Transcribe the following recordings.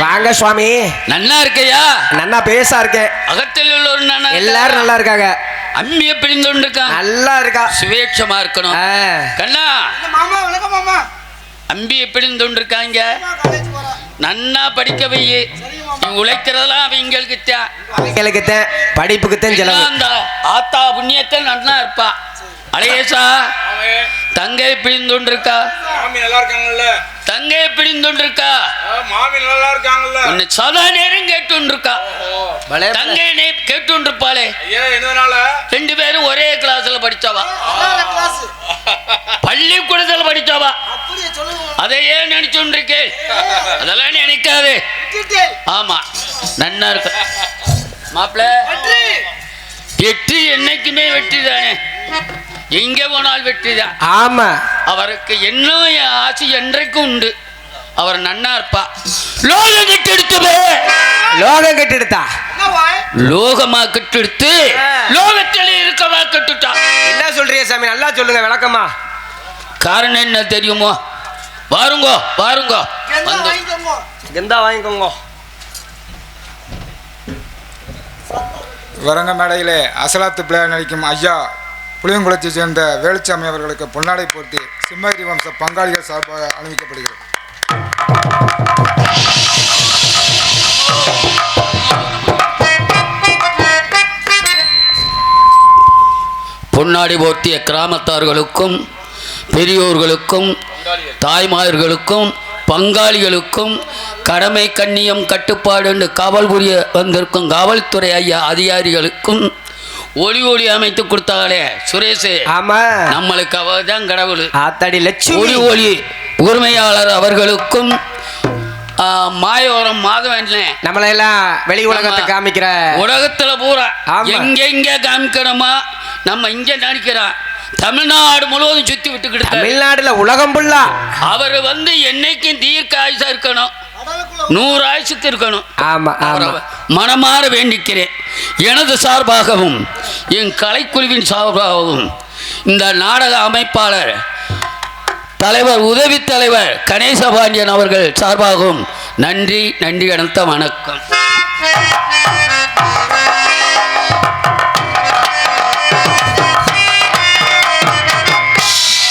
வாங்க சுவாமி. நன்னா இருக்கையா? நன்னா பேசா இருக்கேன். அகத்தில் உள்ளவர் நன்னா, எல்லாரும் நல்லா இருக்காங்க. அம்மி எப்படி இருக்கான்? நல்லா இருக்கா. சுவேட்சமா இருக்கணும். கண்ணா மாமா வணக்கம் மாமா. அம்பி எப்படி இருக்காங்க? நன்னா படிக்க வை. உழைக்கிறதெல்லாம் அவங்களுக்கு படிப்புக்கு அந்த ஆத்தா புண்ணியத்தை நன்னா இருப்பா. அழகேசா தங்கை எப்படி இருக்கா? நல்லா இருக்காங்கல்ல. தங்கை எப்படி இருக்கா? மாமி நல்லா இருக்காங்கல்ல. உன்னை சதா நேரம் கேட்டுருக்கா. தங்கை கேட்டு இருப்பாளே. ரெண்டு பேரும் ஒரே கிளாஸ்ல படிச்சவா, பள்ளிக்கூடத்துல படிச்சவா. அதையே நினைச்சுட்டு இருக்கே. அதெல்லாம் நினைக்காது. ஆமா நன்னா இருக்க மாப்பிள்ள. வெற்றி என்னைக்குமே வெற்றி தானே. எங்க போனால் வெற்றிதான். ஆமா அவருக்கு என்ன ஆசை என்றைக்கும் உண்டு. அவர் நன்னா இருப்பா. லோகம் கெட்டெடுத்து லோகம் கெட்டெடுத்தா லோகமா கெட்டெடுத்து லோகத்திலே இருக்கவா கெட்டுட்டா. என்ன சொல்றீங்க சாமி? நல்லா சொல்லுங்க விளக்கமா. காரணம் என்ன தெரியுமோ? வாருங்கோ வாருங்கோ. எந்தா வாங்கிக்கோங்க. வரங்க மேடையிலே அசலாத்து பிள்ளையார் நடிக்கும் ஐயா புளியங்குளத்தை சேர்ந்த வேலுச்சாமி அவர்களுக்கு பொன்னாடை போட்டி சிம்மகிரி வம்ச பங்காளிகள் சார்பாக அனுமதிக்கப்படுகிறது. பொன்னாடி போர்த்திய கிராமத்தார்களுக்கும் பெரியோர்களுக்கும் தாய்மார்களுக்கும் பங்காளிகளுக்கும் கடமை கண்ணியம் கட்டுப்பாடு என்று காவல் புரிய வந்திருக்கும் காவல்துறை ஐயா அதிகாரிகளுக்கும் ஒளி ஒளி அமைத்து கொடுத்தாங்களே சுரேஷ். ஆமா நம்மளுக்கு அவதான் கடவுள். ஆத்தாடி லட்சுமி. ஒளி ஒளி உரிமையாளர் அவர்களுக்கும் மாயோரம் மாதவன் நம்மளெல்லாம் வெளி உலகத்தை காமிக்கிற உலகத்துல பூரா எங்க காமிக்கணுமா நம்ம இங்க நினைக்கிறோம். தமிழ்நாடு முழுவதும் சுத்தி விட்டுக்கிட்டு தமிழ்நாடுல உலகம் புல்லா அவர் என்னைக்கும் தீர்க்க ஆயுசா இருக்கணும். 100 ஆயுசுக்கு இருக்கணும். ஆமா மனமாற வேண்டிக்கிறேன். எனது சார்பாகவும் என் கலைக்குழுவின் சார்பாகவும் இந்த நாடக அமைப்பாளர் தலைவர் உதவி தலைவர் கணேசபாண்டியன் அவர்கள் சார்பாகவும் நன்றி நன்றி அனந்த வணக்கம்.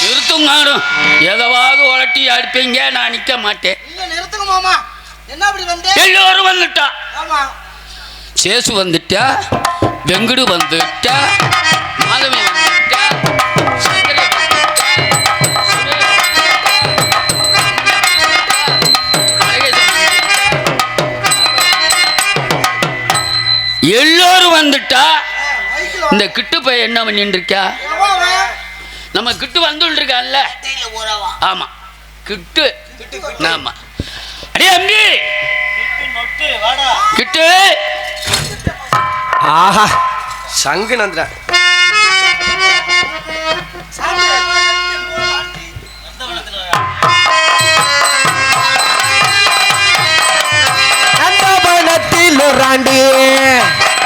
நிறுத்துங்கானும் எதவாவது உலட்டி அடிப்பீங்க. நான் நிற்க மாட்டேன். எல்லோரும் வந்துட்டா. சேசு வந்துட்டா, வெங்குடு வந்துட்டா, மாதவி வந்துட்டா, எல்லோரும் வந்துட்டா. இந்த கிட்டு பையன் என்ன பண்ணிட்டு இருக்கா? நம்ம கிட்டு வந்துட்டு இருக்கான்ல. ஆமா கிட்டு. ஆமா அடே அம்பி கிட்டு. ஆஹா சங்கு நந்திர நந்தவனத்தில் ராண்டி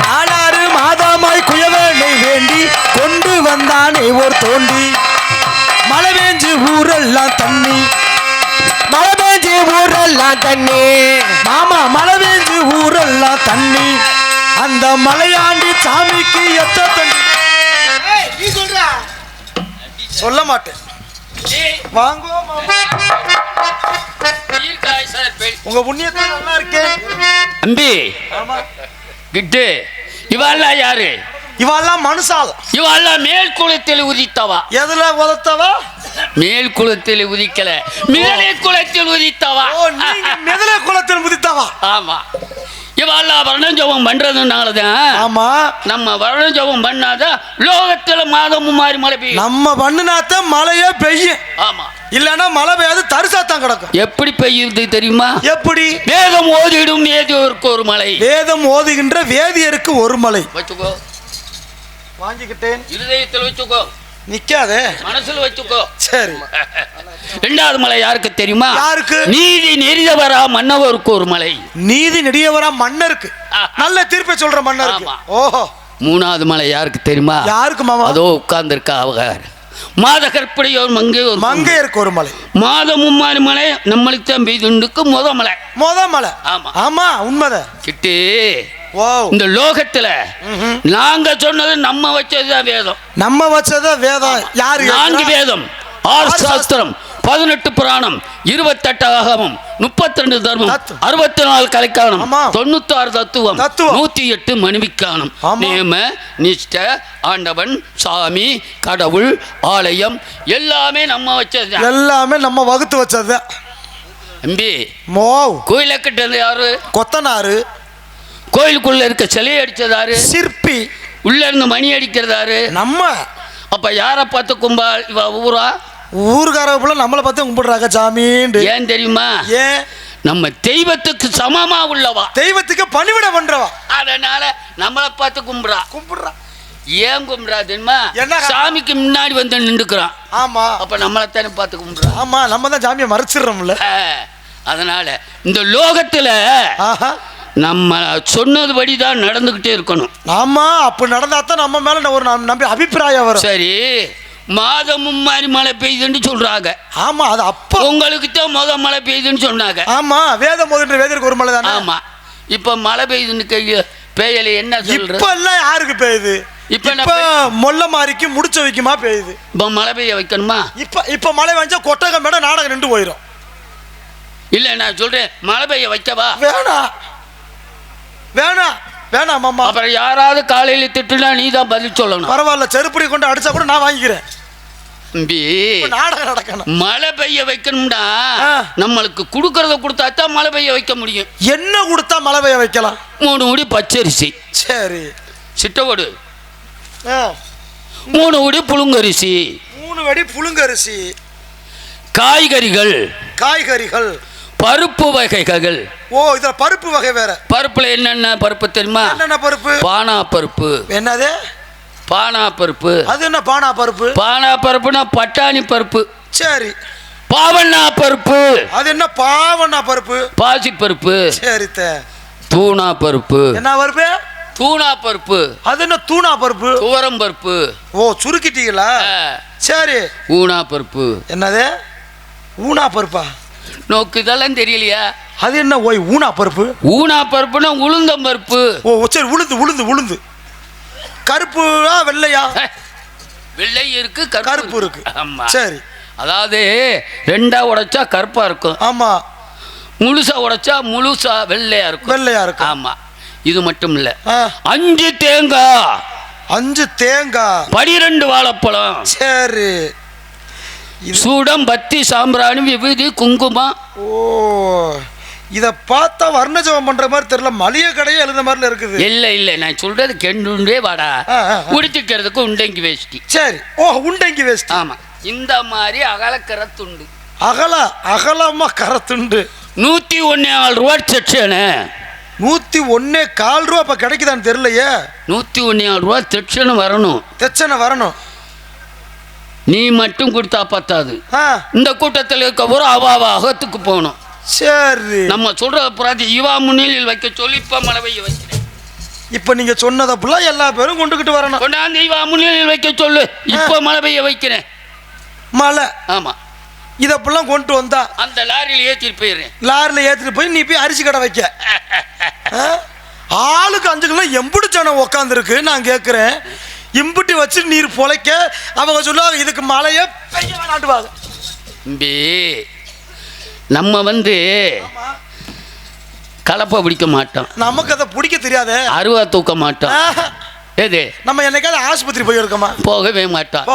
4 மாதமாய் குயவனை வேண்டி கொண்டு வந்தானே ஒரு தோண்டி. மழை பெஞ்சு ஊரெல்லாம் தண்ணி, மழை பெஞ்சு ஊரெல்லாம் தண்ணி. மாமா மழை பெஞ்சு ஊரெல்லாம் தண்ணி. அந்த மலையாண்டி சாமிக்கு எத்த தண்ணி சொல்ல மாட்டேன். வாங்கோ உங்க புண்ணியத்தை நல்லா இருக்கேன் அம்பி. கிட்டு இவெல்லாம் யாரு? இவெல்லாம் மனுஷால். இவெல்லாம் மேல் குளத்தில் உதித்தவா. எதுல உதத்தவா? மேல் குளத்தில் உதிக்கல, மிதலை குளத்தில் உதித்தவா. மிதலை குளத்தில் உதித்தவா. ஆமா இவெல்லாம் வர்ணஜபம் பண்றதுனாலதான். ஆமா நம்ம வர்ணஜபம் பண்ணாதான் லோகத்துல மாதமும் மாறி மழை பெய்யும். நம்ம பண்ணுனாத்தான் மழையே பெய்யும். ஆமா இல்லன்னா மழை பெய்யாது, தரிசாத்தான் கிடக்கும். எப்படி பெய்யுது தெரியுமா? எப்படி? வேதம் ஓதிடும் வேதியருக்கு ஒரு மலை. வேதம் ஓதுகின்ற வேதியருக்கு ஒரு மலை. வச்சுக்கோ. வாங்கிக்கிட்டேன். இருதயத்தில் வச்சுக்கோ. நிக்காதே, மனசுல வச்சுக்கோ. சரி. 2வது மலை யாருக்கு தெரியுமா? யாருக்கு? நீதி நெறியவரா மன்னவருக்கு ஒரு மலை. நீதி நெறியவரா மன்னருக்கு. நல்ல தீர்ப்பை சொல்ற மன்னருக்கு. ஓஹோ. 3வது மலை யாருக்கு தெரியுமா? யாருக்கு மாமா? அதோ உட்கார்ந்து இருக்கா அவங்க. மாத கற்படையோர் மங்கையோர் மங்கையருக்கு ஒரு மலை. மாதம் மும்மாரி மலை நம்மளுக்கு தான் பெய்துண்டுக்கு மலை. மலை. ஆமா ஆமா உண்மைதான். கிட்டு ஓ இந்த லோகத்துல நாங்க சொன்னது நம்ம வச்சதுதான் வேதம். நம்ம வச்சதுதான் வேதம். யாரு? 4 வேதம், 6 சாஸ்திரம், 18 புராணம், 28 ஆகமம், 32 தர்மம், 64 கலைக்கானம், 96 தத்துவம், 108 மணிவிக்கானம். நேம நிஷ்ட ஆண்டவன் சாமி கடவுள் ஆலயம் எல்லாமே நம்ம வச்சது. எல்லாமே நம்ம வகுத்து வச்சது. தம்பி மோ கோயில கட்டது யாரு? கொத்தனாரு. கோயிலுக்குள்ள இருக்க சிலையை அடிச்சதாரு? சிற்பி. உள்ள இருந்து மணி அடிக்கிறதாரு? நம்ம. அப்ப யாரை பார்த்து கும்பால் இவ ஊரா? ஊர்காரப்புல நம்மளை பார்த்து கும்பிடுறாங்க சாமின்னு. ஏன் தெரியுமா? ஏன்? நம்ம தெய்வத்துக்கு சமமா உள்ளவா, தெய்வத்துக்கு பணிவிட பண்றவா, அதனால நம்மளை பார்த்து கும்பிடுறா. ஏன் கும்பிடுறா தெரியுமா? என்ன? சாமிக்கு முன்னாடி வந்து நின்றுக்கிறான். ஆமா. அப்ப நம்மளைத்தானே பார்த்து கும்பிடுறா. ஆமா, நம்ம தான் சாமியை மறைச்சிடுறோம்ல. அதனால இந்த லோகத்துல நம்ம சொன்னதுபடி தான் நடந்துகிட்டே இருக்கணும். ஆமா, அப்ப நடந்தா தான் நம்ம மேல ஒரு நம்பி அபிப்பிராயம் வரும். சரி, மாதமும் மாதிரி மழை பெய்யுதுன்னு சொல்றாங்க. ஆமா, அது அப்ப உங்களுக்கு தான் மழை பெய்யுதுன்னு சொன்னாங்க. ஆமா, வேதம் போதுன்ற வேதருக்கு ஒரு மழை தானே. ஆமா, இப்ப மழை பெய்யுதுன்னு பெய்யல என்ன சொல்ற? இப்ப எல்லாம் யாருக்கு பெய்யுது? இப்ப மொல்ல மாறிக்கு முடிச்ச வைக்குமா பெய்யுது. இப்ப மழை பெய்ய வைக்கணுமா? இப்ப மழை வந்தா கொட்டகம் மேட நாடகம் நின்று போயிடும். இல்ல நான் சொல்றேன், மழை பெய்ய வைக்கவா? வேணாம் மாமா. அப்புறம் யாராவது காலையில திட்டுனா நீ தான் பதில் சொல்லணும். பரவாயில்ல, செருப்படி கொண்டு அடிச்சா கூட நான் வாங்கிக்கிறேன். நாடகம் நடக்கணும். மழை பெய்ய வைக்கணும்னா நம்மளுக்கு கொடுக்கறத கொடுத்தா தான் மழை பெய்ய வைக்க முடியும். என்ன கொடுத்தா மழை பெய்ய வைக்கலாம்? 3 முடி பச்சரிசி. சரி. சிட்டவோடு 3 முடி புழுங்கரிசி. 3 வடி புழுங்கரிசி. காய்கறிகள். பருப்பு வகைகள். ஓ, இதுல பருப்பு வகை வேற. பருப்புல என்னென்ன பருப்பு தெரியுமா? என்னென்ன பருப்பு? பானா பருப்பு. என்னது? பானா பருப்பு. அது என்ன பானா பருப்பு? பானா பருப்புனா பட்டாணி பருப்பு. சரி. பாவண்ணா பருப்பு. அது என்ன பாவண்ணா பருப்பு? பாசி பருப்பு. சரி. தூணா பருப்பு. என்ன பருப்பு? தூணா பருப்பு. அது என்ன தூணா பருப்பு? துவரம் பருப்பு. ஓ, சுருக்கிட்டீங்களா? சரி. ஊனா பருப்பு. என்னது? ஊனா பருப்பா? நோக்கு இதெல்லாம் தெரியலையா? அது என்ன ஓய் ஊனா பருப்பு? ஊனா பருப்புனா உளுந்தம் பருப்பு. ஓ சரி, உளுந்து. கருப்புயா வெள்ளையா? வெள்ளை இருக்கு, கருப்பு இருக்கு. ஆமா சரி. அதாவது 2ஆ உடைச்சா கருப்பா இருக்கும். ஆமா. முழுசா உடைச்சா முழுசா வெள்ளையா இருக்கும். ஆமா. இது மட்டும் இல்ல, 5 தேங்காய். 5 தேங்காய். 12 வாழைப்பழம். சரி. சூடம், பத்தி, சாம்பிராணி, விபூதி, குங்குமம். ஓ, இத பார்த்தா வர்ணஜபம் பண்ற மாதிரி தெரியல, மளிகை கடையே எழுத மாதிரி இருக்குது. இல்ல நான் சொல்றது கெண்டுண்டே வாடா. உடிச்சுக்கிறதுக்கு உண்டங்கி வேஷ்டி. சரி. ஓ, உண்டங்கி வேஷ்டி. ஆமா, இந்த மாதிரி அகலக்கர துண்டு. அகலமா கரத்துண்டு. 101 ரூபா செக்ஷனு. 101.25 ரூபா இப்ப கிடைக்குதான்னு தெரியலையே. 101 ரூபா செக்ஷன் வரணும். நீ மட்டும் கொடுத்தா பத்தாது. இந்த கூட்டத்தில் இருக்க ஒரு அகத்துக்கு போகணும். சரி. நம்ம சொல்றத புறாதி இவா முன்னிலையில் வைக்க சொல்லி இப்ப மழை பெய்ய வைக்கிறேன். இப்ப நீங்க சொன்னதப்பெல்லா எல்லா பேரும் கொண்டுகிட்டு வரணும். கொண்டாந்து இவா முன்னிலையில் வைக்க சொல்லு. இப்ப மழை பெய்ய வைக்கிறேன். மழை. ஆமா. இதப்பெல்லாம் கொண்டு வந்தா அந்த லாரியில ஏற்றிட்டு போயிடுறேன். லாரியில ஏற்றிட்டு போய் நீ போய் அரிசி கடை வைக்க. ஆளுக்கு 5 கிலோ எம்புடு ஜனம் உக்காந்து இருக்கு. நான் கேட்கிறேன், இம்புட்டி வச்சு நீர் பொழைக்க அவங்க சொல்லுவாங்க இதுக்கு மழையே பெய்ய வேணாண்டுவாங்க. நம்ம கலப்பை பிடிக்க மாட்டோம். நமக்கு அதை பிடிக்க தெரியாது. அருவா தூக்க மாட்டோம். எது நம்ம என்னைக்காவது ஆஸ்பத்திரி போயிருக்கோமா? போகவே மாட்டோம்.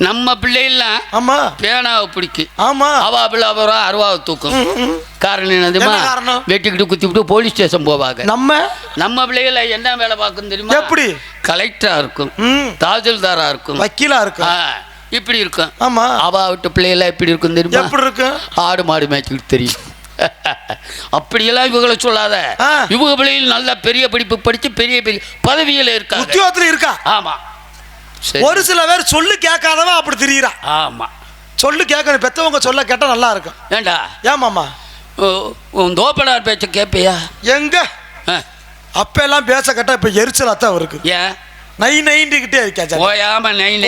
நம்ம பிள்ளைலாம் ஆமா பேனாவை பிடிக்கும். ஆமா, அவா பிள்ளை அப்புறம் அருவாவை தூக்கும். காரணம் என்னதுமா? வெட்டிக்கிட்டு குத்திவிட்டு போலீஸ் ஸ்டேஷன் போவாங்க. நம்ம பிள்ளைகள என்ன வேலை பார்க்கும் தெரியுமா? எப்படி? கலெக்டரா இருக்கும், தாசில்தாரா இருக்கும், வக்கீலா இருக்கும், இப்படி இருக்கும். ஆமா. அவா விட்டு பிள்ளைகள எப்படி இருக்கும் தெரியுமா? எப்படி இருக்கும்? ஆடு மாடு மேய்ச்சிக்கிட்டு தெரியும். அப்படியெல்லாம் இவங்களை சொல்லாத. இவங்க பிள்ளைகள் நல்ல பெரிய படிப்பு படிச்சு பெரிய பதவியில இருக்கா, உத்தியோகத்துல இருக்கா. ஆமா. ஒரு சில பேர் சொல்லு கேட்காதவன் அப்படி தெரியுறான். ஆமா, சொல்லு கேட்கணும். பெத்தவங்க சொல்ல கேட்டா நல்லா இருக்கும். ஏண்டா? ஏமாமா உன் தோப்பனார் பேச்ச கேட்பியா? எங்க அப்ப எல்லாம் பேச கேட்டா இப்ப எரிச்சலாத்தான் இருக்கு. ஏன்? நை நைண்டுகிட்டே இருக்கா.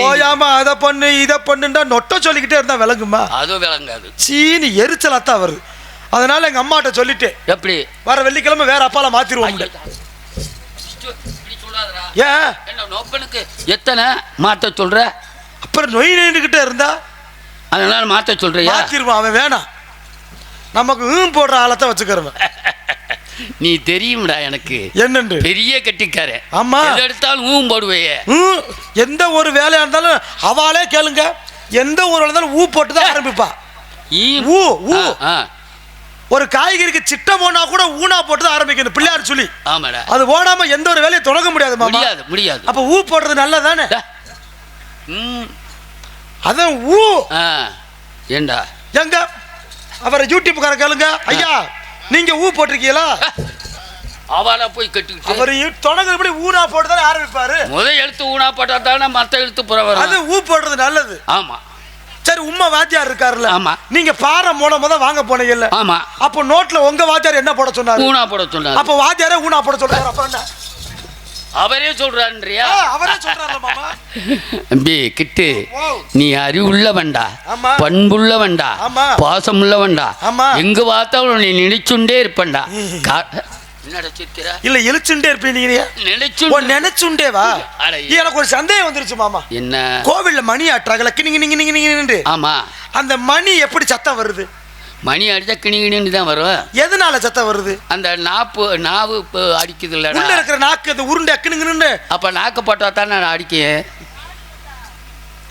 ஓயாம அதை பண்ணு இதை பண்ணுண்டா நொட்ட சொல்லிக்கிட்டே இருந்தா விளங்குமா? அதுவும் விளங்காது. சீனி எரிச்சலாத்தான் வருது. அதனால எங்க அம்மாட்ட சொல்லிட்டேன், எப்படி வர வெள்ளிக்கிழமை வேற அப்பால மாத்திருவோம். ஏன் நோப்பனுக்கு எத்தனை மாத்த சொல்ற? அப்புறம் நொய் நைண்டுகிட்டே இருந்தா அதனால மாத்த சொல்றியா? மாத்திருவான் அவன். வேணாம், நமக்கு போடுற ஆளத்தை வச்சுக்கிறவன். நீ தெரியும்டா எனக்கு என்னண்டு பெரிய கட்டிக்கார. ஆமா, எடுத்தாலும் போடுவையே. எந்த ஒரு வேலையா இருந்தாலும் அவளே கேளுங்க, எந்த ஒரு வேலை இருந்தாலும் போட்டுதான் ஆரம்பிப்பா. ஒரு காய்கறிக்கு சிட்ட போனா கூட ஊனா போட்டு தான் ஆரம்பிக்கணும் பிள்ளையார் சொல்லி. ஆமாடா, அது ஓடாம எந்த ஒரு வேலையை தொடங்க முடியாது. முடியாது. அப்ப போடுறது நல்லதானே? அதான் ஏண்டா எங்க அவரை யூடியூப்கார கேளுங்க, ஐயா நீங்க போட்டிருக்கீங்களா? அவளை போய் கட்டிக்கிட்டு அவர் தொடங்குறபடி ஊனா போட்டு தானே ஆரம்பிப்பாரு. முதல் எழுத்து ஊனா போட்டா தானே மற்ற எழுத்து புற வரும். அது போடுறது நல்லது. ஆமா, சரி. உம்மா வாத்தியார் இருக்காருல்ல, ஆமா, நீங்க பாறை மூலமா வாங்க போனீங்கல்ல, ஆமா. அப்ப நோட்ல உங்க வாத்தியார் என்ன போட சொன்னாரு? ஊனா போட சொன்னாரு. அப்ப வாத்தியாரே ஊனா போட சொல்றாரு. அப்ப என்ன அவரே சொல்றான்றியா? அவரே சொல்றாரு மாமா. அம்பி கிட்டு, நீ அறிவுள்ளவன்டா, பண்புள்ளவன்டா, பாசமுள்ளவன்டா. எங்க பார்த்தாலும் நீ நினைச்சுண்டே இருப்பண்டா. இல்ல எழுச்சுண்டே இருப்பீங்க. நினைச்சுண்டே வா. எனக்கு ஒரு சந்தேகம் வந்துருச்சு மாமா. என்ன? கோவில்ல மணி ஆட்டுறாங்கல, கிணிங்க. ஆமா, அந்த மணி எப்படி சத்தம் வருது? மணி அடிச்சா கிணிகிணின்னு தான் வரும். எதனால சத்தம் வருது? அந்த நாவு அடிக்குது இல்ல, உள்ள இருக்கிற நாக்கு அந்த உருண்டை கிணுங்கின்னு. அப்ப நாக்கு போட்டா தான் நான் அடிக்கேன்.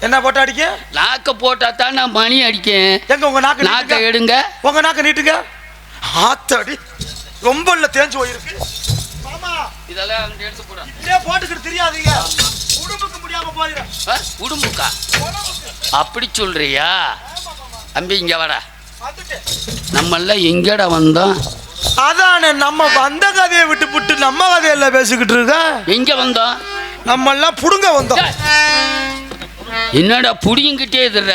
என்ன போட்டா அடிக்க? நாக்க போட்டா தான் நான் மணி அடிக்கேன். எங்க உங்க நாக்க எடுங்க, உங்க நாக்க நீட்டுங்க. ஆத்தாடி, ரொம்ப இல்ல தேஞ்சு போயிருக்கு மாமா. இதெல்லாம் அங்க எடுத்து போடு. இதே போட்டுக்கிட்டு தெரியாதீங்க, உடம்புக்கு முடியாம போயிடும். உடம்புக்கா? அப்படி சொல்றியா? அம்பி இங்க வாடா. நம்மள எங்கடா வந்தோம்? அதானே, நம்ம வந்த கதையை விட்டு நம்ம கதையெல்லாம் பேசிக்கிட்டு இருக்க. எங்க வந்தோம்? நம்ம எல்லாம் புடுங்க வந்தோம். என்னடா புடிங்கிட்டே இதுற?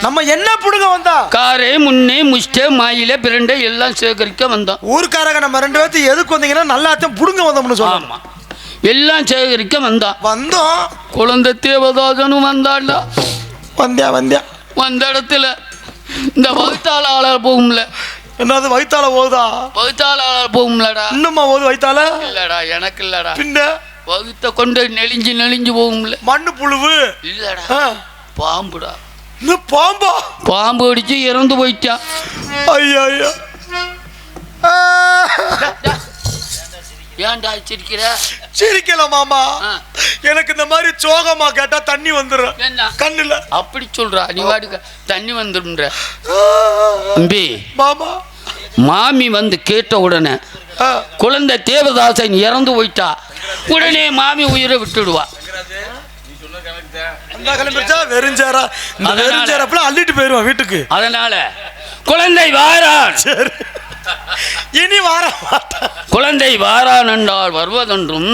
நம்ம என்ன புடுங்க வந்தா? காரே முன்னே முஷ்டே மாயில பிரண்டை எல்லாம் சேகரிக்க வந்தோம். ஊருக்காரங்க நம்ம ரெண்டு பேர்த்து எதுக்கு வந்தீங்கன்னா நல்லாத்தையும் புடுங்க வந்தோம்னு சொல்லுவாங்க. எல்லாம் சேகரிக்க வந்தோம். குழந்தை தேவதாசனும் வந்தாண்டா. வந்த இடத்துல இந்த வகுத்தாளர் போகும்ல. என்னது வயித்தால போகுதா? வகுத்தாளர் போகும்லடா. இன்னுமா போகுது வயித்தால? இல்லடா, எனக்கு இல்லடா. பின்ன வகுத்த கொண்டு நெளிஞ்சு போகும்ல. மண்ணு புழுவு இல்லடா, பாம்புடா. இன்னும் பாம்பா? பாம்பு அடிச்சு இறந்து போயிட்டான். ஐயா ஏன்டா சிரிக்கிற? சிரிக்கல மாமா, எனக்கு இந்த மாதிரி சோகமா கேட்டா தண்ணி வந்துடும் கண்ணுல. அப்படி சொல்றா நீ? வாடுக்க தண்ணி வந்துடும்ன்ற. அம்பி மாமா, மாமி வந்து கேட்ட உடனே குழந்தை தேவதாசன் இறந்து போயிட்டா, உடனே மாமி உயிரை விட்டுடுவா. அள்ளிட்டு போயிருவான் வீட்டுக்கு. அதனால குழந்தை வாரான். இனி வார குழந்தை வாரான் என்றால் வருவதொன்றும்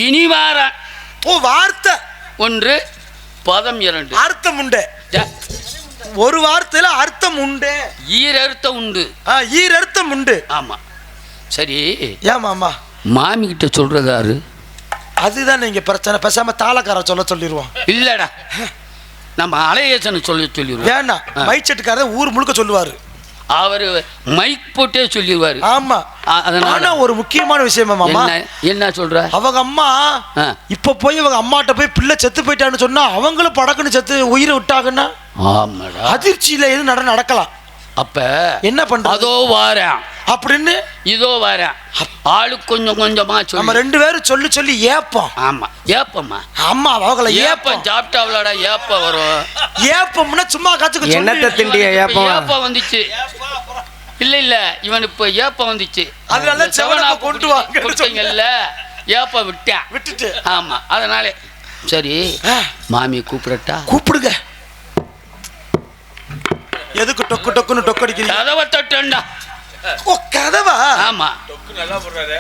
இனி வாரான். வார்த்தை ஒன்று, பதம் இரண்டு, அர்த்தம் உண்டு. ஒரு வார்த்தையில அர்த்தம் உண்டு. ஈரர்த்தம் உண்டு. ஈரர்த்தம் உண்டு. ஆமா. சரி, ஏன் மாமா மாமி கிட்ட சொல்றதாரு? அதுதான் நீங்க பிரச்சனை. பேசாம தாளக்கார சொல்லிடுவோம். இல்லடா, நம்ம அலையேசனை சொல்லிடுவோம். வேணாம், மைக் செட்டுக்காரர் ஊர் முழுக்க சொல்லுவாரு. அவரு மைக் போட்டே சொல்லிடுவாரு. ஆமா. அதனால ஒரு முக்கியமான விஷயமா மாமா. என்ன சொல்ற? அவங்க அம்மா இப்ப போய் அவங்க அம்மாட்ட போய் பிள்ளை செத்து போயிட்டான்னு சொன்னா அவங்களும் படக்குன்னு செத்து உயிரை விட்டாங்கன்னா அதிர்ச்சியில எது நடக்கலாம். அப்ப என்ன பண்ற? அதோ வாரேன் அப்படின்னு இதோ வாரேன். ஆளு கொஞ்சம் கொஞ்சமா நம்ம ரெண்டு பேரும் சொல்லி ஏப்போம். ஆமா, ஏப்பமா. அம்மா அவங்கள ஏப்பம் சாப்பிட்டாவளடா. ஏப்ப வரும். ஏப்பம்னா சும்மா காத்துக்கு என்னத்த திண்டிய ஏப்பம் வந்துச்சு. இல்ல இவன் இப்ப ஏப்பம் வந்துச்சு. அதனால செவனா கொண்டு வாங்கல்ல, ஏப்ப விட்டுட்டு. ஆமா, அதனால சரி மாமி கூப்பிடட்டா? கூப்பிடுங்க. எதுக்கு டொக்கு டொக்குன்னு டொக்கடிக்கிறீங்க? கதவை தட்டுண்டா. ஓ, கதவா? ஆமா. டொக்கு நல்லா போடுறாரு.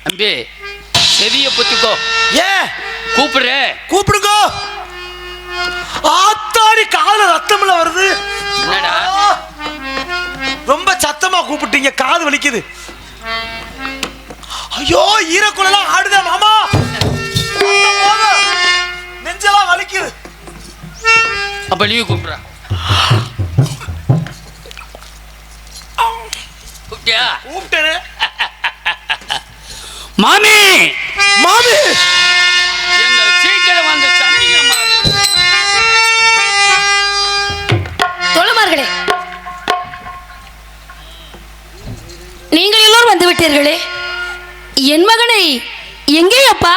அம்பி செவிய பத்திக்கோ. கூப்பிடுங்க. ஆத்தாடி, காதுல ரத்தம்ல வருது. என்னடா ரொம்ப சத்தமா கூப்பிட்டீங்க, காது வலிக்குது. ஐயோ, ஈரக்குழலாம் ஆடுதா மாமா. அப்ப நீ கூப்பிடுற. கூப்பிட்டியா? கூப்பிட்டேனே. மாமி மாமி எங்க சீக்கிரம் வந்து சந்திங்க மாமி. தோழமார்களே, நீங்கள் எல்லோரும் வந்து விட்டீர்களே. என் மகனை எங்கே அப்பா?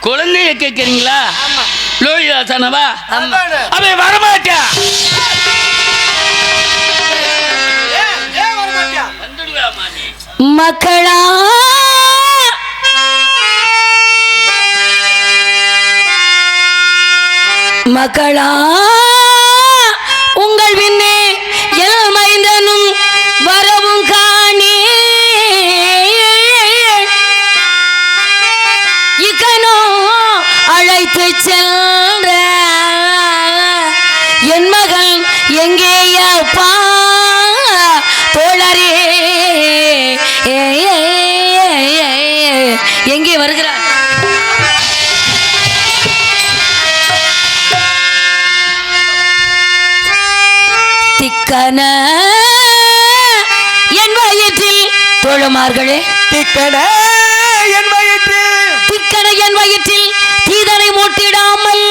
குழந்தைய கேட்கிறீங்களா? லோகிதாசனவா? அதானே. அவன் வரமாட்டா. வந்துடுவா மாமி. மக்களா, மக்களா, உங்கள் பின்னே எல் மைந்தனும் வரவும் காணே. இக்கனோ அழைத்து சென்ற என் மகன் எங்கேயப்பா தோழரே? எங்கே வருகிறார்? திக்கன என் வயிற்றில் தோழமார்களே, திக்கன என் வயிற்றில், திக்கன என் வயிற்றில் தீதனை மூட்டிடாமல்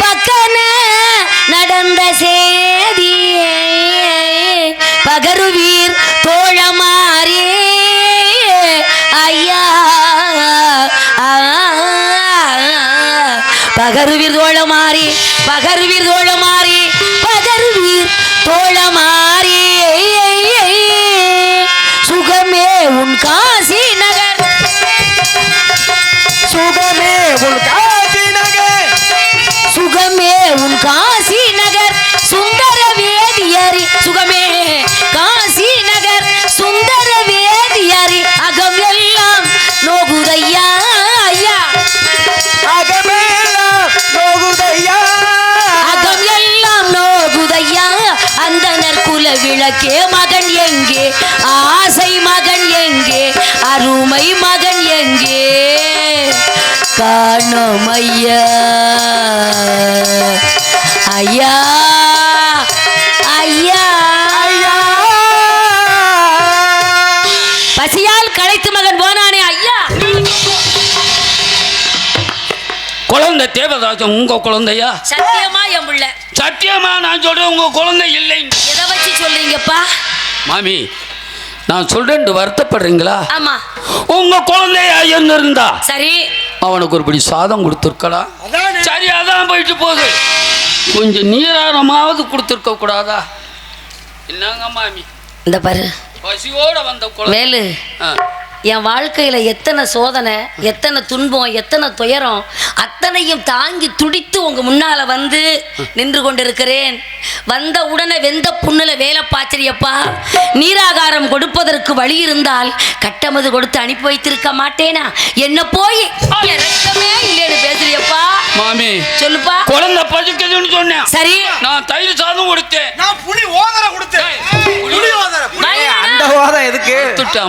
பக்கன நடந்த சேதியே பகருவீர் தோழமாரே. ஐயா பகருவீர் தோழமாரி, பகருவீர் தோழமாரி, பகருவீர் தோழமாரி. சுகமே உன் காசி நகர், சுகமே உன் காசி நகர், சுகமே உன் காசி நகர் சுந்தர வேதியரி. சுகமே காசி நகர் சுந்தர வேதியரி. அகம் எல்லாம் நோகுதையா ஐயா, அகமெல்லாம் நோகுதையா, அகம் எல்லாம் நோகுதையா. அந்தனர் குல விளக்கே மகன் எங்கே? ஆசை மகன் எங்கே? அருமை மகன் எங்கே? காணோம் ஐயா, ஐயா, ஐயா, ஐயா. பசியால் களைத்து மகன் போனானே ஐயா. குழந்தை தேவதாசன் உங்க குழந்தையா? சத்தியமா என் புள்ள? சத்தியமா நான் சொல்றேன் உங்க குழந்தை இல்லை. எதை வச்சு சொல்றீங்கப்பா? மாமி நான் சொல்றேன், வருத்தப்படுறீங்களா? ஆமா. உங்க குழந்தையா இருந்தா சரி, அவனுக்கு ஒரு படி சாதம் கொடுத்துருக்கலாம். அதானே. சரி, அதான் போயிட்டு போகுது. கொஞ்சம் நீராரமாவது கொடுத்துருக்க கூடாதா? என்னங்க மாமி, இந்த பாரு பசியோட வந்த குழந்தை. வேலு, என் வாழ்க்கையில எத்தனை சோதனை, எத்தனை துன்பம், எத்தனை துயரம், அத்தனையும் தாங்கி துடித்து உங்க முன்னால வந்து நின்று கொண்டிருக்கிறேன். வந்த உடனே வெந்த புண்ணுல வேலை பாய்ச்சறியப்பா. நீராகாரம் கொடுப்பதற்கு வழி இருந்தால் கட்டமது கொடுத்து அனுப்பி வைத்திருக்க மாட்டேனா? என்ன போய் இறக்கமே இல்லைன்னு பேசுறியப்பா. மாமி சொல்லுப்பா. குழந்தை பசிக்குதுன்னு சொன்னேன். சரி, நான் தயிர் சாதம் கொடுத்தேன். நான் புளி ஓதர கொடுத்தேன். புளி ஓதர. அந்த ஓதம் எதுக்கு?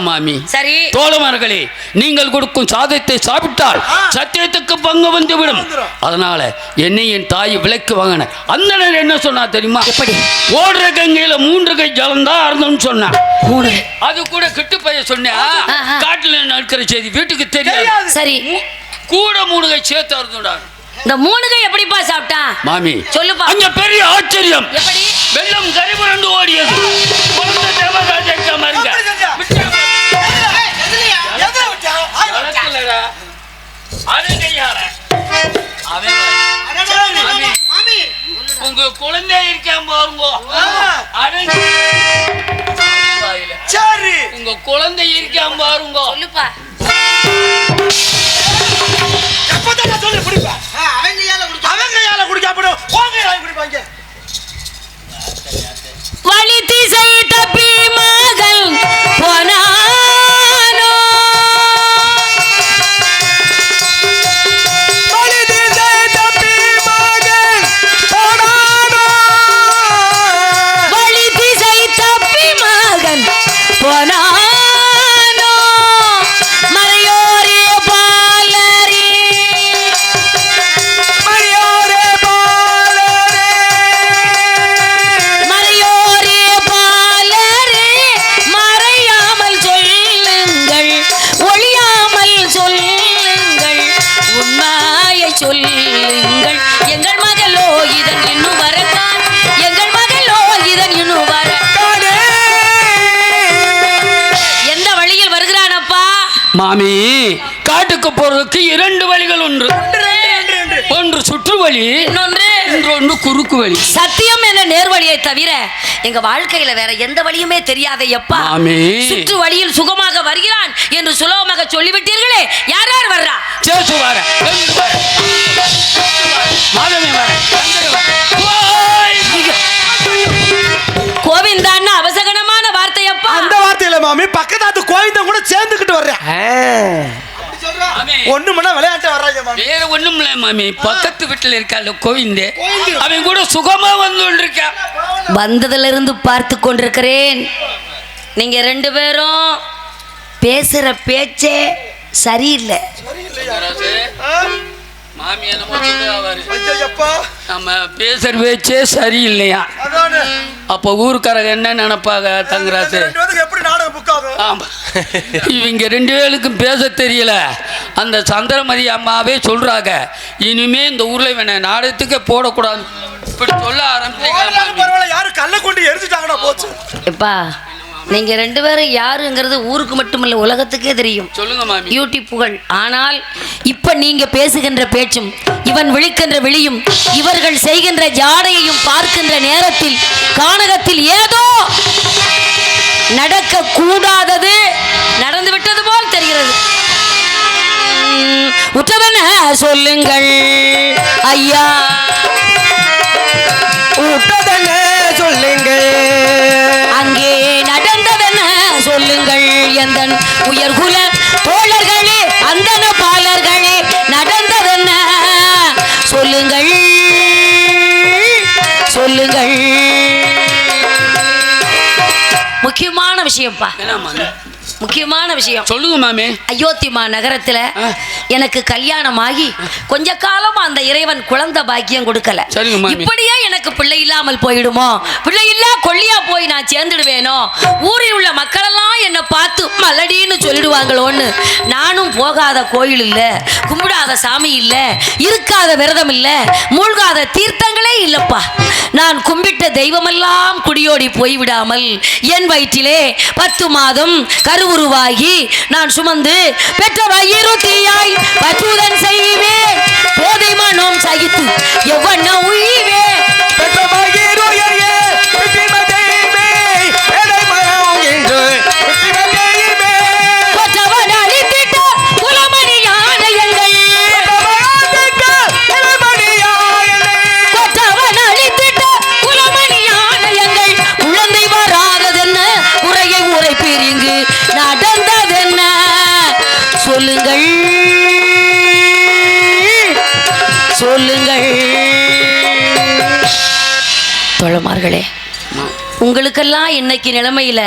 மாமி சரி, தோழமார்களே, நீங்கள் கொடுக்கும் சாதத்தை சாப்பிட்டால் சத்தியத்துக்கு பங்கு வந்துவிடும். அதனால என்னை என் தாய் விலைக்கு வாங்கின அந்த என்ன சொன்னா தெரியுமா? எப்படி? ஓடுற கங்கையில 3 கை ஜலம்தான் அறந்துன்னு சொன்னா. 3 அது கூட கிட்டு பைய சொன்னா. காட்டுல நடக்கிற செய்தி வீட்டுக்கு தெரியாது. சரி, கூட 3 கை சேர்த்து அறுந்துடா. இந்த 3 கை எப்படிப்பா சாப்பிட்டான்? மாமி சொல்லுப்பா. அங்க பெரிய ஆச்சரியம். எப்படி? வெள்ளம் கரைபுரண்டு ஓடியது. குழந்தை தேவதாசை மருங்க. உங்க குழந்தை இருக்காம பாருங்க. சரி, உங்க குழந்தை இருக்காம பாருங்க. சொல்லுப்பா. எப்பதான் சொல்லி குடிப்பா. அவங்க யால குடிக்காம போங்க குடிப்பாங்க. வழி திசை தப்பி மகள் போனானோ, வழி திசை தப்பி மகள் போனானோ, வழி திசை தப்பி மகன் போனானோ, மறையோரே பாலரே மாமி காட்டுக்கு போறதுக்கு 2 வழிகள் உண்டு. ஒன்று சுற்று வழி, இன்னொன்று குறுக்கு வழி. சத்தியம் என்ற நேர்வழியை தவிர எங்க வாழ்க்கையில வேற எந்த வழியுமே தெரியாதே எப்பா. சுற்று வழியில் சுகமாக வருகிறான் என்று சுலபமாக சொல்லிவிட்டீர்களே. யார் யார் வர்றா? சேசு வர, மாதமே வர, கோவிந்தான்னு அவசகனமான வார்த்தையப்பா. அந்த வார்த்தையில மாமி பக்கத்தாத்து கோவிந்தன் கூட சேர்ந்துக்கிட்டு வர்றேன். ஒண்ணு மணி விளையாட்டு வர்றாங்க மாமி. வேற ஒண்ணும் இல்ல மாமி, பக்கத்து வீட்டுல இருக்காள் கோவிந்தே, அவன் கூட சுகமா வந்து கொண்டிருக்கா. வந்ததுல இருந்து பார்த்து கொண்டிருக்கிறேன். நீங்க 2 பேரும் பேசுற பேச்சே சரியில்லை. மாமி என்னமோ நம்ம பேசுற பேச்சே சரியில்லையா? அப்போ ஊருக்காரங்க என்ன நினைப்பாங்க தங்கராசு? ஆமா, இவங்க 2 பேருக்கும் பேச தெரியல. அந்த சந்திரமதி அம்மாவே சொல்றாங்க, இனிமே இந்த ஊர்ல இவனை நாடகத்துக்கே போடக்கூடாது இப்படி சொல்ல ஆரம்பிச்சாங்க. யாரும் கல்ல கொண்டு எரிஞ்சுட்டாங்கன்னா போச்சு. எப்பா நீங்க 2 பேரும் யாருங்கிறது ஊருக்கு மட்டுமல்ல உலகத்துக்கே தெரியும். சொல்லுங்க மாமி. யூடியூப் புகழ். ஆனால் இப்ப நீங்க பேசுகின்ற பேச்சும் இவன் விழிக்கின்ற விழியும் இவர்கள் செய்கின்ற ஜாடையையும் பார்க்கின்ற நேரத்தில் கானகத்தில் ஏதோ நடக்க கூடாதது நடந்து விட்டது போல் தெரிகிறது. உற்றவன சொல்லுங்கள் ஐயா, உற்றதன சொல்லுங்கள், அங்கே நடந்ததென சொல்லுங்கள். எந்தன் உயர்குல தோழர்களே, அந்தன பாலர்களே, நடந்ததென்ன சொல்லுங்கள் சொல்லுங்கள். முக்கியமான விஷயம்ப்பா, முக்கியமான விஷயம். சொல்லுங்க மாமி. அயோத்திமா நகரத்துல எனக்கு கல்யாணம் ஆகி கொஞ்ச காலம் அந்த இறைவன் குழந்தை பாக்கியம் கொடுக்கல. இப்படியே எனக்கு பிள்ளை இல்லாமல் போயிடுமோ, பிள்ளை இல்லா கொல்லியா போய் நான் சேர்ந்துடுவேனோ, ஊரில் உள்ள மக்கள் எல்லாம் என்னை பார்த்து மலடின்னு சொல்லிடுவாங்களோன்னு நானும் போகாத கோயில் இல்ல, கும்பிடாத சாமி இல்ல, இருக்காத விரதம் இல்ல, மூழ்காத தீர்த்தங்களே இல்லப்பா. நான் கும்பிட்ட தெய்வமெல்லாம் குடியோடி போய்விடாமல் என் வயிற்றிலே 10 மாதம் கருவுருவாகி நான் சுமந்து பெற்ற வயிறு தீயாய் பற்றுதன் செய்வேன். போதை மனம் சகித்து எவ்வண்ண உயிவே சொல்லுங்கள் சொல்லுங்கள். தோழமார்களே, உங்களுக்கெல்லாம் இன்னைக்கு நிலைமையில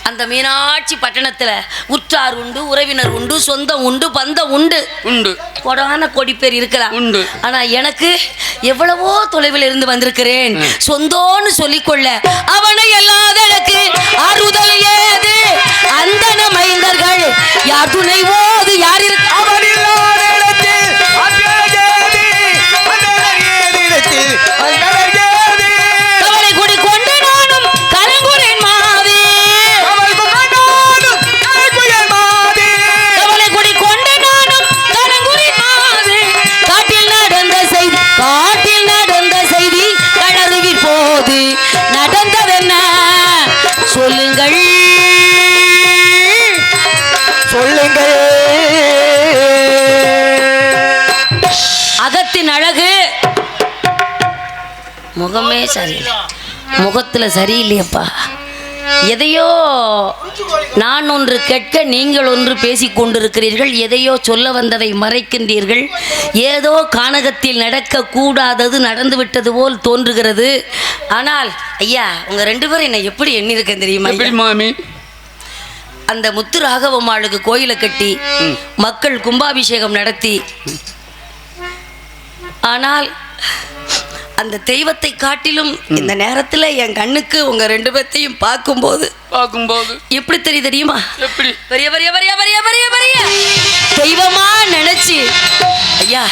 அந்த மீனாட்சி பட்டணத்துல உற்றார் உண்டு, உறவினர் உண்டு, சொந்தம் உண்டு, பந்தம் உண்டு உண்டு, கொடான கொடி பேர் இருக்கலாம் உண்டு. ஆனா எனக்கு எவ்வளவோ தொலைவில் இருந்து வந்திருக்கிறேன். சொந்தோன்னு சொல்லிக்கொள்ள அவனை எல்லாத எனக்கு ஆறுதல் ஏது? அந்தன மைந்தர்கள் யார் துணைவோது யார் இருக்கு? சொல்லுங்கள் சொல்லுங்கள். அகத்தின் அழகு முகமே சரியில்லை, முகத்துல சரியில்லையப்பா. எதையோ நான் ஒன்று கேட்க நீங்கள் ஒன்று பேசிக் கொண்டிருக்கிறீர்கள், எதையோ சொல்ல வந்ததை மறைக்கின்றீர்கள். ஏதோ கானகத்தில் நடக்க கூடாதது நடந்துவிட்டது போல் தோன்றுகிறது. ஆனால் ஐயா, உங்க 2 பேரும் என்ன எப்படி எண்ணிருக்கேன் தெரியுமா மாமி? அந்த முத்து ராகவம்மாளுக்கு கோயிலை கட்டி மக்கள் கும்பாபிஷேகம் நடத்தி, ஆனால் அந்த தெய்வத்தை காட்டிலும் இந்த நேரத்தில் என் கண்ணுக்கு உங்க 2 பேர்த்தையும் பார்க்கும்போது எப்படி தெரியும் தெரியுமா? எப்படி? பெரிய பெரிய பெரிய பெரிய பெரிய பெரிய தெய்வமா நினைச்சு ஐயா,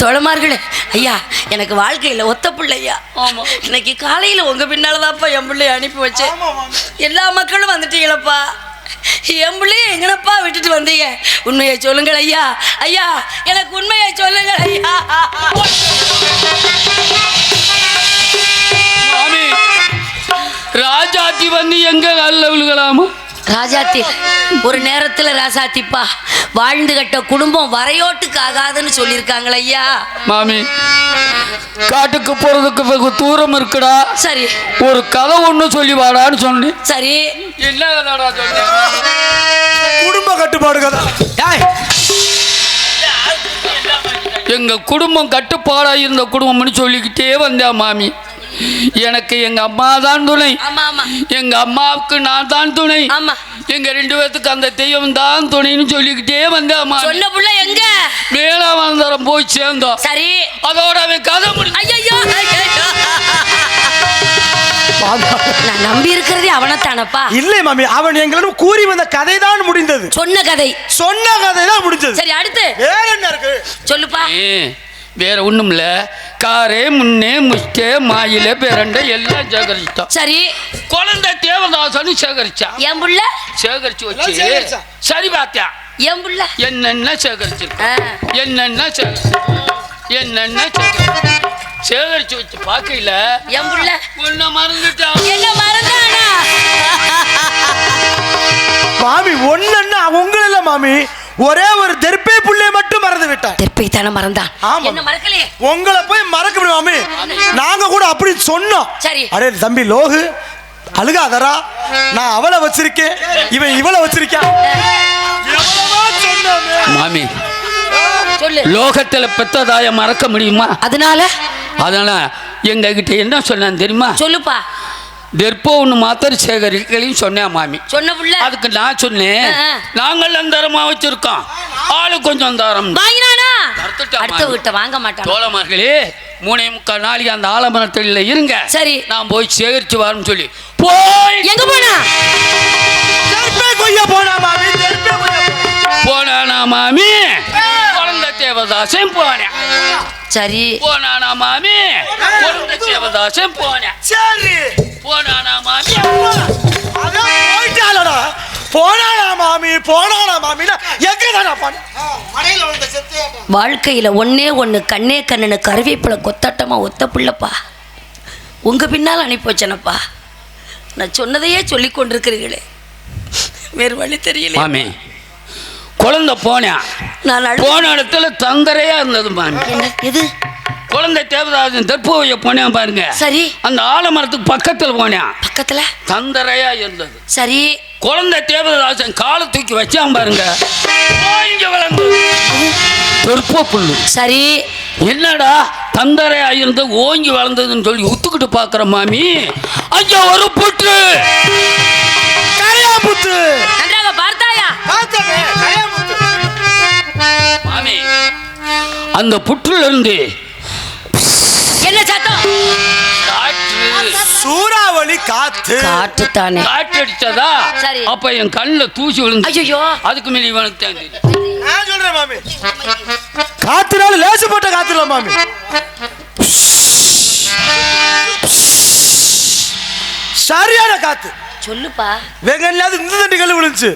தோழமார்களே ஐயா, எனக்கு வாழ்க்கையில் ஒத்த பிள்ளையா. இன்னைக்கு காலையில் உங்க பின்னாலதான்ப்பா என் பிள்ளைய அனுப்பி வச்சேன். எல்லா மக்களும் வந்துட்டீங்களப்பா. என் பிள்ளைய எங்கனப்பா விட்டுட்டு வந்தீங்க? உண்மையை சொல்லுங்கள் ஐயா. ஐயா, எனக்கு உண்மையை சொல்லுங்கள் ஐயா. ராஜாத்தி வந்து எங்க காலில் விழுகலாமா? ராஜாத்தி ஒரு நேரத்தில் ராசாத்திப்பா வாழ்ந்து கட்ட குடும்பம் வரையோட்டுக்கு ஆகாதுன்னு சொல்லியிருக்காங்கள ஐயா. மாமி, காட்டுக்கு போறதுக்கு வெகு தூரம் இருக்குடா. சரி, ஒரு கதை ஒண்ணு சொல்லி வாடான்னு சொன்னேன். சரி, என்ன கதாடா சொன்ன? குடும்ப கட்டுப்பாடு கதை. எங்க குடும்பம் கட்டுப்பாடா இருந்த குடும்பம்னு சொல்லிக்கிட்டே வந்தேன் மாமி. எனக்கு எங்க அம்மா தான் துணை. எங்க அம்மாவுக்கு நான் தான் துணை. எங்க 2 பேத்துக்கு அந்த தெய்வம் தான் துணைன்னு சொல்லிக்கிட்டே வந்தேன். சொன்ன புள்ள எங்க? மேலாவந்தரம் போய் சேர்ந்தோம். சரி, அதோட அவன் கதை முடிஞ்சு. நான் நம்பி இருக்கிறதே அவனைத்தானப்பா. இல்லை மாமி, அவன் எங்களிடம் கூறி வந்த கதை தான் முடிந்தது. சொன்ன கதை தான் முடிஞ்சது. சரி, அடுத்து வேற என்ன இருக்கு சொல்லுப்பா. வேற ஒண்ணும் இல்ல. காரே முன்னே முஷ்டே மாயில பேரண்ட எல்லாம் சேகரிச்சிட்டோம். சரி, குழந்தை தேவதாசனு சேகரிச்சா. என் புள்ள சேகரிச்சு வச்சு சரி பாத்தியா? என் புள்ள என்னென்ன சேகரிச்சிருக்க, என்னென்ன என்னென்ன சேகரிச்சு வச்சு பாக்கையில என் புள்ள ஒன்ன மறந்துட்டான். என்ன மறந்தானா மாமி? ஒன்னு உங்கள மாமி, ஒரே ஒரு தெர்பே புள்ளைய மட்டும் மறந்து விட்டான். தெர்பை தான மறந்தான். என்ன மறக்கலையே? உங்களை போய் மறக்க முடியும் மாமி? நாங்க கூட அப்படி சொன்னோம். சரி, அரே தம்பி லோகு அழுகாதரா, நான் அவளை வச்சிருக்கேன், இவன் இவளை வச்சிருக்கான். மாமி, லோகத்துல பெத்ததாய மறக்க முடியுமா? அதனால எங்க கிட்ட என்ன சொன்னான் தெரியுமா? சொல்லுப்பா. தெர்போ ஒன்று மாத்திரம் சேகரிக்கலையும் சொன்னேன் மாமி. சொன்ன புள்ள அதுக்கு நான் சொன்னேன், நாங்கள் அந்தரமா வச்சிருக்கோம், ஆளு கொஞ்சம் தரம் வாங்க மாட்டோம். தோழமார்களே, 3:45 நாளைக்கு அந்த ஆலமரத்தில் இருங்க. சரி, நான் போய் சேகரிச்சு வரேன்னு சொல்லி போய் எங்க போனா? போனா மாமி, குழந்தை தேவதாசன் போனேன். சரி, போனா மாமி, குழந்தை தேவதாசன் போனேன். சரி, போனா மாமி, வாழ்க்கையில ஒண்ணு கண்ணே கண்ணனு கருவேப்பிலை கொத்தாட்டமா ஒத்த புள்ளப்பா உங்க பின்னால் அனுப்பி வச்சனப்பா. நான் சொன்னதையே சொல்லி கொண்டிருக்கிறீங்களே, வேறு வழி தெரியல மாமி. குழந்தை போனேன், போன இடத்துல தந்தரையா இருந்தது மாமி. எது? குழந்தை தேவதாசன் தெற்போவைய போனேன் பாருங்க. சரி, அந்த ஆலமரத்துக்கு பக்கத்துல போனேன், பக்கத்துல தந்தரையா இருந்தது. சரி, குழந்தை தேவதாசன் காலை தூக்கி வச்சான் பாருங்க, தெற்போ புல்லு. சரி, என்னடா தந்தரையா இருந்து ஓங்கி வளர்ந்ததுன்னு சொல்லி ஒத்துக்கிட்டு பாக்குற மாமி. ஐயா, ஒரு புற்று புத்து நன்றாக பார்த்தாயா? மாமி, அந்த புற்றுல இருந்து என்ன சத்தம்? சூறாவளி காத்து. காற்று தானே. காற்று அடிச்சதா? சரி. அப்ப என் கண்ணுல தூசி விழுந்து. ஐயோ, அதுக்கு மேல இவனுக்கு தேங்க. நான் சொல்றேன் மாமி, காத்துனால லேசு போட்ட காத்துல மாமி. சரியான காத்து. சொல்லுப்பா. வெங்கல்ல இந்த தண்டி கல்லு விழுந்துச்சு,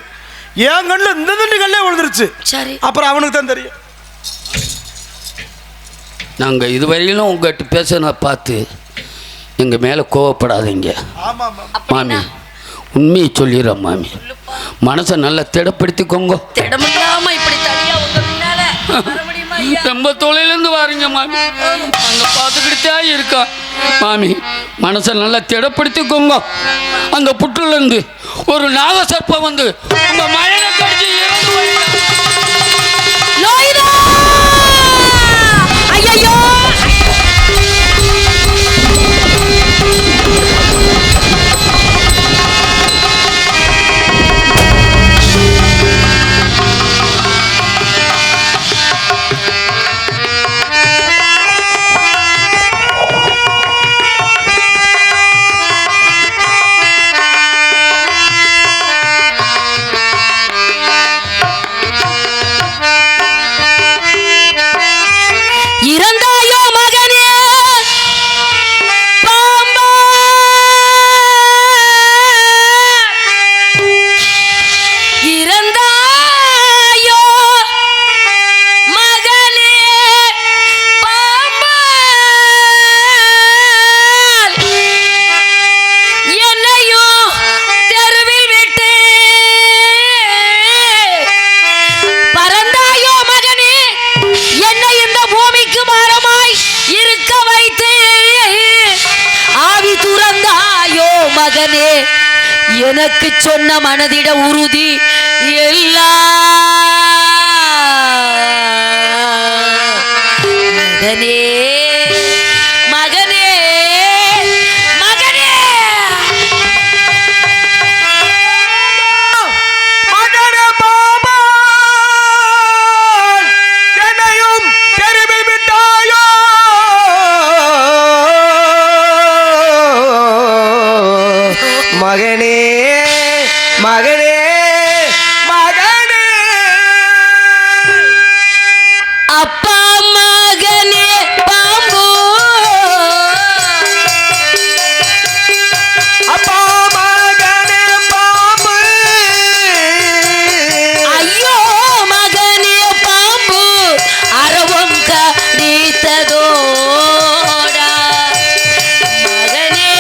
என் கண்ணுல இந்த தண்டி கல்லே விழுந்துருச்சு. சரி, அப்புறம் அவனுக்கு தான் தெரியும். நாங்க இதுவரையிலும் உங்ககிட்ட பேச பார்த்து எங்க மேல கோவப்படாதீங்க மாமி. உண்மையை சொல்லிடுறோம் மாமி, மனசை நல்லா திடப்படுத்திக்கோங்க. திடமில்லாம இப்படி தனியா உங்க பின்னால வர முடியுமா ஐயா? ரொம்ப தொலைலேருந்து வாருங்க மாமி, அங்க பார்த்துக்கிட்டே இருக்கா மாமி. மனசை நல்லா திடப்படுத்திக்கோங்க. அந்த புற்றுல இருந்து ஒரு நாகசர்ப்பம் வந்து உங்க மயனை கடிச்சு இறந்து போயிடும். ஐயோ, எனக்கு சொன்ன மனதிட உறுதி எல்லாம் மகனே மகனே மகனே மகனே பாபா என்னையும் தெருவி விட்டாயோ மகனே மகனே மகனே அப்பா மகனே பாம்பு அப்பா மகனே பாம்பு ஐயோ மகனே பாம்பு அரவம் கடித்ததோடா மகனே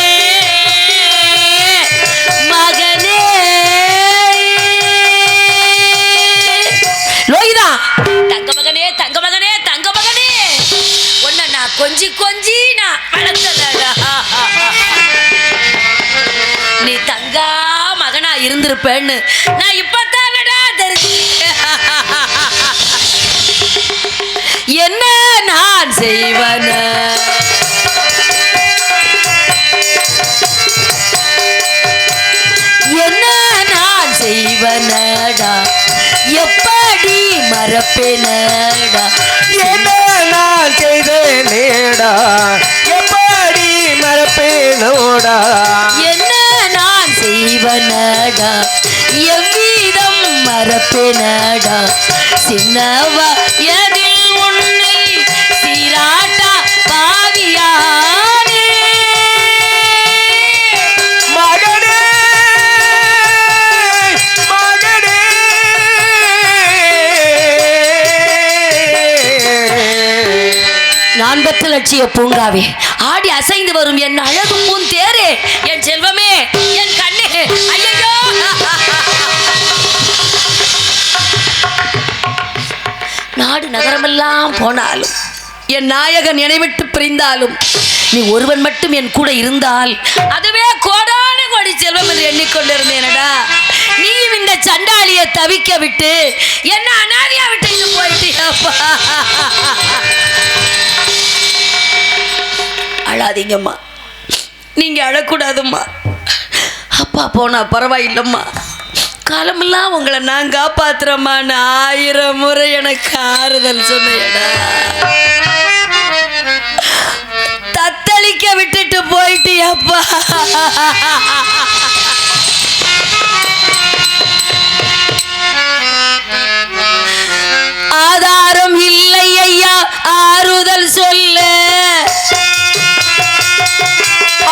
மகனே லோகிதா தங்க மகனே தங்க மகனே தங்க மகனே உன்னை நான் கொஞ்சி கொஞ்சி நான் வளர்த்ததடா நீ தங்கா மகனா இருந்திருப்பேன்னு நான் இப்பத்தானடா தெரிஞ்சுக்கிட்டேன் என்ன நான் செய்வன என்ன நான் செய்வனடா எப்படி மறப்பேனடா என்ன நான் செய்தேனேடா எப்படி மறப்பேனோடா என்ன நான் செய்வனடா எவ்விதம் மறப்பேனடா சின்னவா எதில் உன்னை சீராட்டா பாவியானே மகனே மகனே நான் பெற்ற லட்சிய பூங்காவே ஆடி அசைந்து வரும் என் அழகு பூன் தேரே என் செல்வமே என் கண்ணே ஐயோ நாடு நகரமெல்லாம் போனாலும் என் நாயகன் என்னை விட்டு பிரிந்தாலும் நீ ஒருவன் மட்டும் என் கூட இருந்தால் அதுவே கோடான கோடி செல்வம் என்று எண்ணிக்கொண்டிருந்தேனடா நீயும் இந்த சண்டாளியை தவிக்க விட்டு என்ன அனாதையா விட்டு இங்க போயிட்டியாப்பா அழாதீங்கம்மா நீங்க அழக்கூடாதும்மா அப்பா போனா பரவாயில்லம்மா காலமெல்லாம் உங்களை நான் காப்பாத்துறேம்மான்னு 1000 முறை எனக்கு ஆறுதல் சொன்னேடா தத்தளிக்க விட்டுட்டு போயிட்டியப்பா ஆதாரம் இல்லை ஐயா ஆறுதல் சொல்ல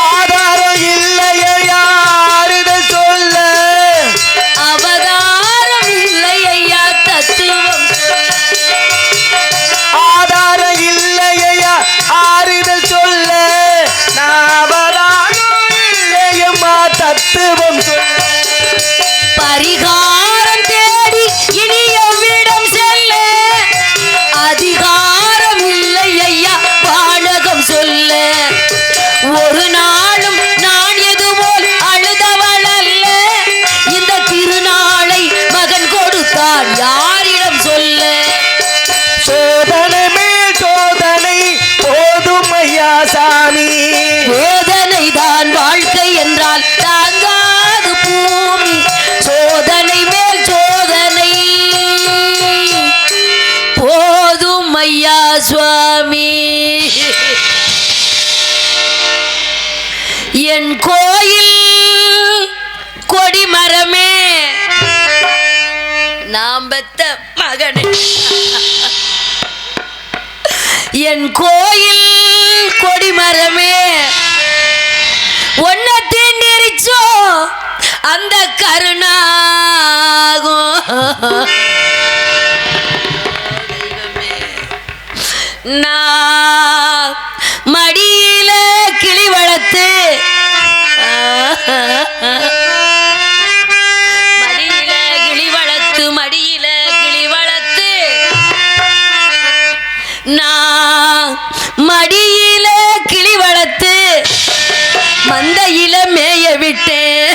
ஆதாரம் இல்லையா ஆறுதல் சொல்ல அவதாரம் இல்லை ஐயா தத்துவம் ஆதாரம் இல்லையா ஆறுதல் சொல்ல நாவதாரம் இல்லையம்மா தத்துவம் சொல்ல பரிகாரம் தேடி இனி எவ்விடம் செல்ல அதிகாரம் இல்லை ஐயா வானகம் சொல்ல ஒரு நாளும் நான் எதுபோல் அழுதவள் அல்ல இந்த திருநாளை மகன் கொடுத்தான் யாரிடம் சொல்ல சோதனை மேல் சோதனை போதும் ஐயா சாமி வேதனை தான் வாழ்க்கை என்றால் தாங்காது பூமி சோதனை மேல் சோதனை போதும் ஐயா சுவாமி என் கோயில் கொடிமரமே நாம் பெத்த மகனே என் கோயில் கொடிமரமே ஒன்ன தீண்டிருச்சோ அந்த கருணாகும் நான் மடியில கிளி வளர்த்து மடியில கிளி வளர்த்து மடியில கிளி வளர்த்து நான் மடியில கிளி வளர்த்து மந்தையில மேய விட்டேன்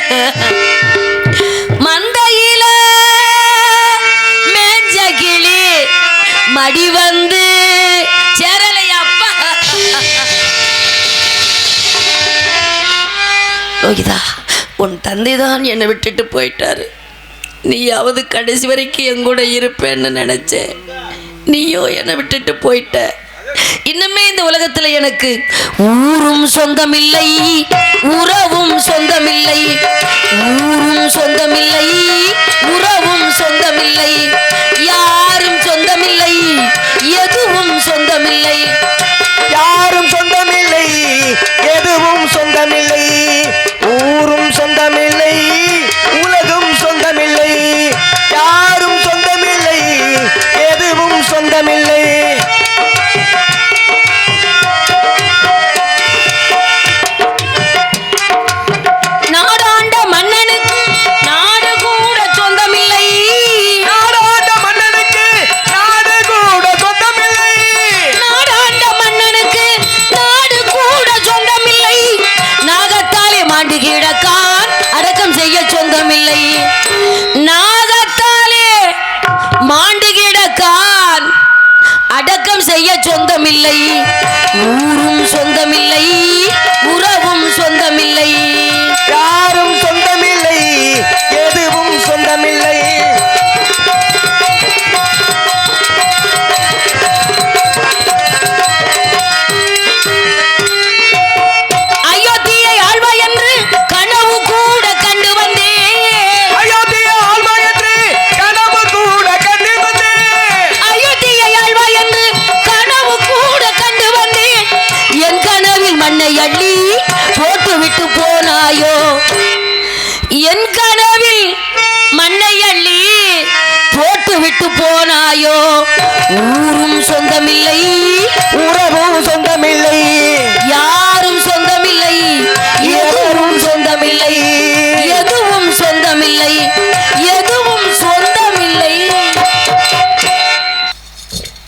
யோகிதா, உன் தந்தை தான் என்னை விட்டுட்டு போயிட்டாரு. நீயாவது கடைசி வரைக்கும் என் கூட இருப்பேன்னு நினைச்சேன். நீயோ என்னை விட்டுட்டு போயிட்ட. இன்னுமே இந்த உலகத்துல எனக்கு ஊரும் சொந்தமில்லை, உறவும் சொந்தமில்லை. ஊரும் சொந்தமில்லை, உறவும் சொந்தமில்லை. யாரும் சொந்தமில்லை, எதுவும் சொந்தமில்லை. யாரும் சொந்தமில்லை, எதுவும் சொந்தமில்லை. ஊரும் சொந்தமில்லை, உலகம் சொந்தமில்லை. யாரும் சொந்தமில்லை, எதுவும் சொந்தமில்லை. நாடாண்ட மன்னனுக்கு நாடு கூட சொந்தமில்லை. நாடாண்ட மன்னனுக்கு நாடு கூட சொந்தமில்லை. நாடாண்ட மன்னனுக்கு நாடு கூட சொந்தமில்லை. நாகத்தாலே மாண்டு கிடக்கான், அடக்கம் செய்ய சொந்தமில்லை. நாகத்தாலே மாண்டு கிடக்கான், அடக்கம் செய்ய சொந்தமில்லை. ஊரும் சொந்தமில்லை, உறவும் சொந்தமில்லை. யாரும் சொந்தமில்லை, எதுவும் சொந்தமில்லை. அயோத்தியை ஆழ்வாய் என்று கனவு கூட கண்டு வந்தேன். அயோத்தியை ஆழ்வாய் என்று கனவு கூட கண்டு வந்தேன். அயோத்தியை ஆழ்வாய் என்று கனவு கூட கண்டு வந்தேன். என் கனவில் மண்ணை அள்ளி போட்டு விட்டு போனாயோ. என் கனவில் மண்ணை அள்ளி போட்டு விட்டு போனாயோ. ஊரும் சொந்தமில்லை, உறவும் சொந்தமில்லை. யாரும் சொந்தமில்லை, எதுவும் சொந்தமில்லை. எதுவும் சொந்தமில்லை, எதுவும் சொந்தமில்லை.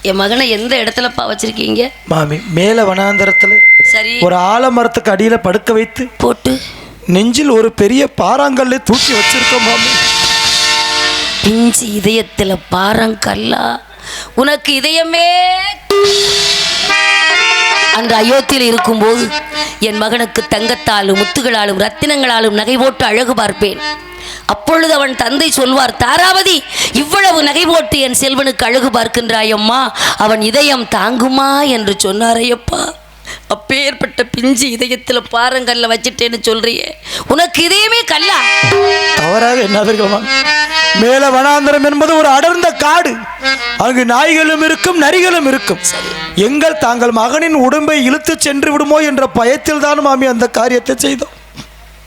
என் மகனை எந்த இடத்துலப்பா வச்சிருக்கீங்க? மாமி, மேல வனாந்தரத்துல சரி, ஒரு ஆலமரத்துக்கு அடியில படுக்க வைத்து போட்டு நெஞ்சில் ஒரு பெரிய பாறாங்கல்லை தூக்கி வச்சிருக்கோம் மாமி. பிஞ்சு இதயத்துல பாறங்கல்லா, உனக்கு இதயமே. அன்று அயோத்தியில் இருக்கும்போது என் மகனுக்கு தங்கத்தாலும் முத்துகளாலும் ரத்தினங்களாலும் நகை போட்டு அழகு பார்ப்பேன். அப்பொழுது அவன் தந்தை சொல்வார், தாராவதி, இவ்வளவு நகை போட்டு என் செல்வனுக்கு அழகு பார்க்கின்றாயம்மா, அவன் இதயம் தாங்குமா என்று சொன்னாரையப்பா. அப்பேற்பட்ட பிஞ்சு இதயத்துல பாறங்கல்ல வச்சிட்டேன்னு சொல்றியே, உனக்கு இதயமே கல்லா? தவறாக என்னாதீர்கள் மாமி. மேல வனாந்தரம் என்பது ஒரு அடர்ந்த காடு. அங்கு நாய்களும் இருக்கும், நரிகளும் இருக்கும். எங்கள் தாங்கள் மகனின் உடம்பை இழுத்து சென்று விடுமோ என்ற பயத்தில் தான் மாமி அந்த காரியத்தை செய்தோம்.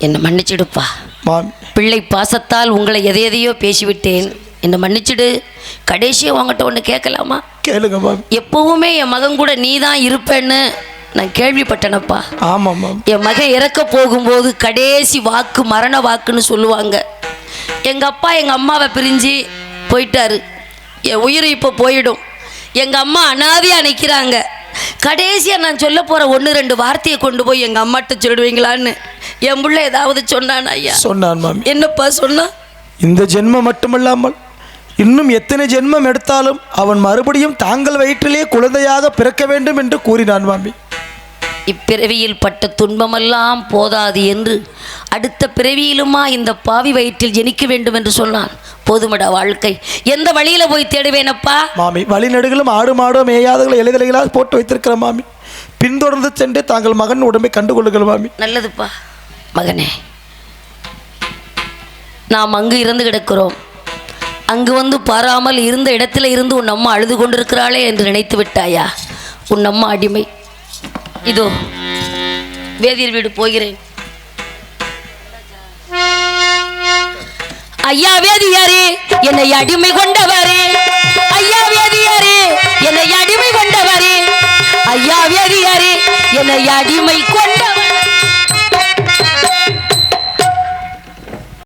என்னை மன்னிச்சிடுப்பா மாமி. பிள்ளை பாசத்தால் உங்களை எதையோ பேசிவிட்டேன், என்னை மன்னிச்சிடு. கடைசியாக உங்ககிட்ட ஒன்று கேட்கலாமா? கேளுங்க மாமி. எப்பவுமே என் மகன் கூட நீ தான் இருப்பேன்னு நான் கேள்விப்பட்டேனப்பா. ஆமாம் மாமி. என் மகன் இறக்க போகும்போது கடைசி வாக்கு மரண வாக்குன்னு சொல்லுவாங்க. எங்கள் அப்பா எங்கள் அம்மாவை பிரிஞ்சு போயிட்டாரு. என் உயிர் இப்போ போயிடும். எங்கள் அம்மா அனாதையாக நிற்கிறாங்க. கடைசியாக நான் சொல்ல போகிற 1-2 வார்த்தையை கொண்டு போய் எங்கள் அம்மாட்ட சொல்லிடுவீங்களான்னு என் பிள்ளை ஏதாவது சொன்னான் ஐயா? சொன்னான் மாமி. என்னப்பா சொன்னா? இந்த ஜென்மம் மட்டுமல்லாமல் இன்னும் எத்தனை ஜென்மம் எடுத்தாலும் அவன் மறுபடியும் தாங்கள் வயிற்றிலே குழந்தையாக பிறக்க வேண்டும் என்று கூறினான் மாமி. இப்பிறவியில் பட்ட துன்பமெல்லாம் போதாது என்று அடுத்த பிறவியிலுமா இந்த பாவி வயிற்றில் ஜனிக்க வேண்டும் என்று சொன்னான். போதுமடா வாழ்க்கை, எந்த வழியில போய் தேடுவேனப்பா? மாமி, வழிநடுகளும் ஆடு மாடோ மேயாதகளை இலைதலைகளாக போட்டு வைத்திருக்கிற மாமி. பின்தொடர்ந்து சென்று தாங்கள் மகன் உடம்பை கண்டுகொள்ளுங்கள் மாமி. நல்லதுப்பா மகனே. நாம் அங்கு இருந்து கிடக்கிறோம், அங்கு வந்து பாராமல் இருந்த இடத்துல இருந்து உன் அம்மா அழுது கொண்டிருக்கிறாளே என்று நினைத்து விட்டாயா? உன் அம்மா அடிமை. இதோ வேதியர் வீடு போகிறேன். ஐயா வேதியாரே, என்னை அடிமை கொண்டவரே,